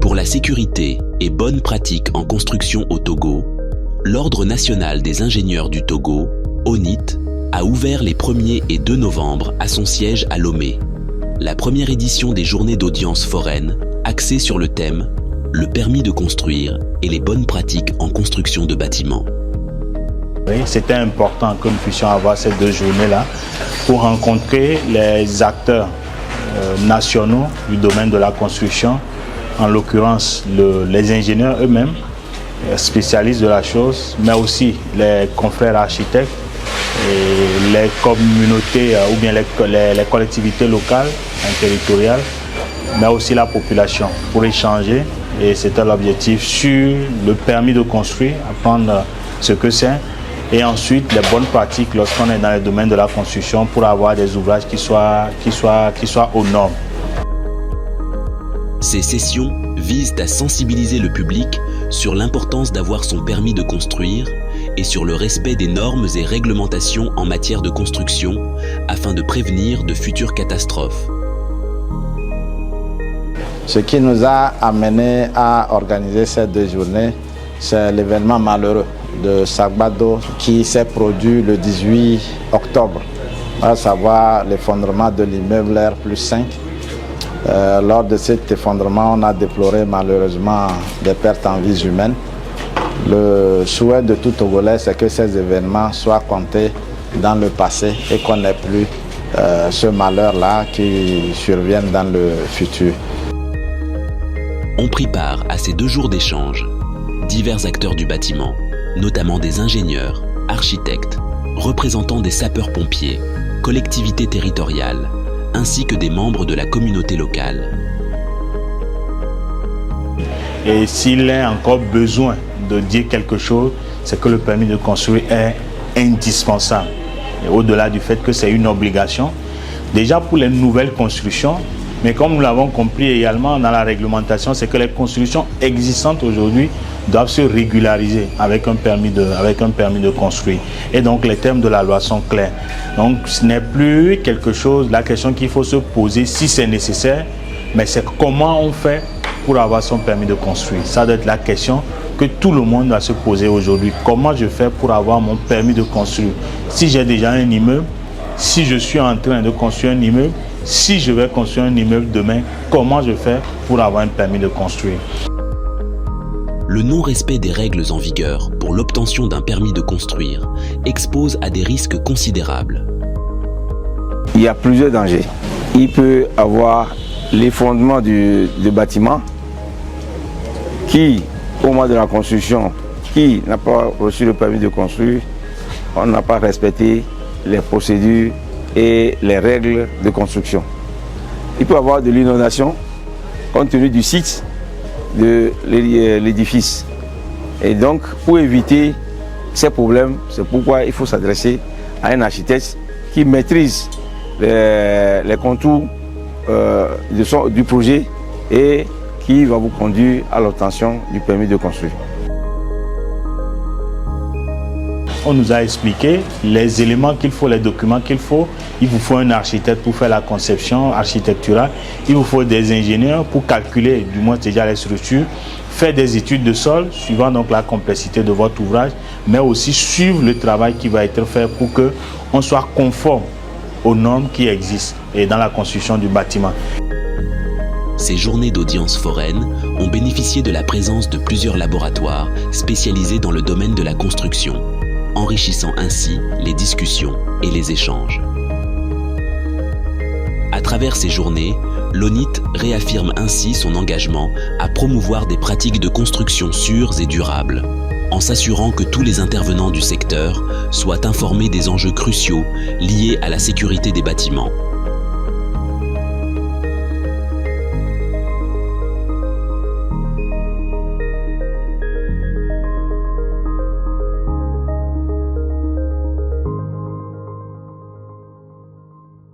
Pour la sécurité et bonnes pratiques en construction au Togo, l'Ordre national des ingénieurs du Togo, ONIT, a ouvert les 1er et 2 novembre à son siège à Lomé, la première édition des journées d'audience foraine axée sur le thème « Le permis de construire et les bonnes pratiques en construction de bâtiments ». Oui, c'était important que nous puissions avoir ces 2 journées-là pour rencontrer les acteurs nationaux du domaine de la construction, en l'occurrence les ingénieurs eux-mêmes, spécialistes de la chose, mais aussi les confrères architectes, et les communautés ou bien les collectivités locales, territoriales, mais aussi la population pour échanger. Et c'était l'objectif sur le permis de construire, apprendre ce que c'est, et ensuite les bonnes pratiques lorsqu'on est dans le domaine de la construction pour avoir des ouvrages qui soient aux normes. Ces sessions visent à sensibiliser le public sur l'importance d'avoir son permis de construire et sur le respect des normes et réglementations en matière de construction afin de prévenir de futures catastrophes. Ce qui nous a amené à organiser ces 2 journées, c'est l'événement malheureux de Sagbado qui s'est produit le 18 octobre, à savoir l'effondrement de l'immeuble R+5. Lors de cet effondrement, on a déploré malheureusement des pertes en vies humaines. Le souhait de tout Togolais, c'est que ces événements soient comptés dans le passé et qu'on n'ait plus ce malheur-là qui survienne dans le futur. Ont pris part à ces 2 jours d'échange divers acteurs du bâtiment, notamment des ingénieurs, architectes, représentants des sapeurs-pompiers, collectivités territoriales, ainsi que des membres de la communauté locale. Et s'il est encore besoin de dire quelque chose, c'est que le permis de construire est indispensable. Et au-delà du fait que c'est une obligation, déjà pour les nouvelles constructions, mais comme nous l'avons compris également dans la réglementation, c'est que les constructions existantes aujourd'hui doivent se régulariser avec un permis de construire. Et donc les termes de la loi sont clairs. Donc ce n'est plus quelque chose, la question qu'il faut se poser si c'est nécessaire, mais c'est comment on fait pour avoir son permis de construire. Ça doit être la question que tout le monde doit se poser aujourd'hui. Comment je fais pour avoir mon permis de construire? Si j'ai déjà un immeuble, si je suis en train de construire un immeuble, si je vais construire un immeuble demain, comment je fais pour avoir un permis de construire? Le non-respect des règles en vigueur pour l'obtention d'un permis de construire expose à des risques considérables. Il y a plusieurs dangers. Il peut y avoir l'effondrement du bâtiment qui, au moment de la construction, qui n'a pas reçu le permis de construire, on n'a pas respecté les procédures et les règles de construction. Il peut y avoir de l'inondation compte tenu du site de l'édifice. Et donc, pour éviter ces problèmes, c'est pourquoi il faut s'adresser à un architecte qui maîtrise les contours du projet et qui va vous conduire à l'obtention du permis de construire. On nous a expliqué les éléments qu'il faut, les documents qu'il faut. Il vous faut un architecte pour faire la conception architecturale. Il vous faut des ingénieurs pour calculer, du moins déjà les structures, faire des études de sol, suivant donc la complexité de votre ouvrage, mais aussi suivre le travail qui va être fait pour qu'on soit conforme aux normes qui existent et dans la construction du bâtiment. Ces journées d'audience foraine ont bénéficié de la présence de plusieurs laboratoires spécialisés dans le domaine de la construction, enrichissant ainsi les discussions et les échanges. À travers ces journées, l'ONIT réaffirme ainsi son engagement à promouvoir des pratiques de construction sûres et durables, en s'assurant que tous les intervenants du secteur soient informés des enjeux cruciaux liés à la sécurité des bâtiments.